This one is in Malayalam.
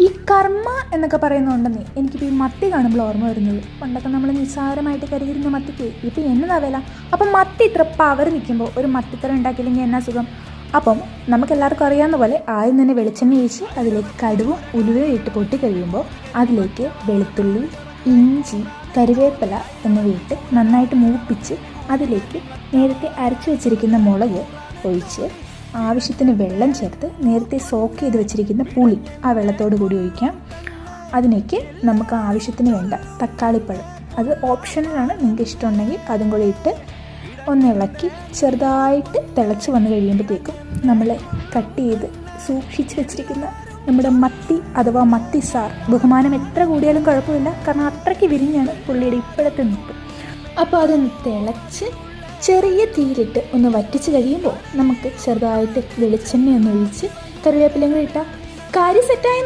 ഈ കർമ്മ എന്നൊക്കെ പറയുന്നുണ്ടെന്നേ എനിക്കിപ്പോൾ ഈ മത്തി കാണുമ്പോൾ ഓർമ്മ വരുന്നത്, പണ്ടൊക്കെ നമ്മൾ നിസ്സാരമായിട്ട് കരുതിരുന്ന മത്തിക്ക് ഇപ്പം എന്നതാ വില. അപ്പം മത്തി ഇത്ര പവർ നിൽക്കുമ്പോൾ ഒരു മത്തിക്കറി ഉണ്ടാക്കിയില്ലെങ്കിൽ എന്നാ സുഖം. അപ്പം നമുക്കെല്ലാവർക്കും അറിയാവുന്ന പോലെ ആദ്യം തന്നെ വെളിച്ചെണ്ണ ഒഴിച്ച് അതിലേക്ക് കടുവും ഉലുവയും ഇട്ട് പൊട്ടി കഴിയുമ്പോൾ അതിലേക്ക് വെളുത്തുള്ളി, ഇഞ്ചി, കരിവേപ്പില എന്നിവയിട്ട് നന്നായിട്ട് മൂപ്പിച്ച് അതിലേക്ക് നേരത്തെ അരച്ചു വെച്ചിരിക്കുന്ന മുളക് ഒഴിച്ച് ആവശ്യത്തിന് വെള്ളം ചേർത്ത് നേരത്തെ സോക്ക് ചെയ്ത് വെച്ചിരിക്കുന്ന പുളി ആ വെള്ളത്തോട് കൂടി ഒഴിക്കാം. അതിലേക്ക് നമുക്ക് ആവശ്യത്തിന് വേണ്ട തക്കാളിപ്പഴം, അത് ഓപ്ഷണലാണ്, നിങ്ങൾക്ക് ഇഷ്ടമുണ്ടെങ്കിൽ അതും കൂടി ഇട്ട് ഒന്ന് ഇളക്കി ചെറുതായിട്ട് തിളച്ച് വന്ന് കഴിയുമ്പോഴത്തേക്കും നമ്മൾ കട്ട് ചെയ്ത് സൂക്ഷിച്ച് വെച്ചിരിക്കുന്ന നമ്മുടെ മത്തി അഥവാ മത്തി സാർ, ബഹുമാനം എത്ര കൂടിയാലും കുഴപ്പമില്ല, കാരണം അത്രയ്ക്ക് വിരിഞ്ഞാണ് പുള്ളിയുടെ ഇപ്പോഴത്തെ നിൽപ്പ്. അപ്പോൾ അതൊന്ന് തിളച്ച് ചെറിയ തീയിലിട്ട് ഒന്ന് വറ്റിച്ച് കഴിയുമ്പോൾ നമുക്ക് ചെറുതായിട്ട് വെളിച്ചെണ്ണ ഒന്ന് ഒഴിച്ച് കറിവേപ്പിലയും കൂടി ഇട്ടാൽ കറി സെറ്റായി.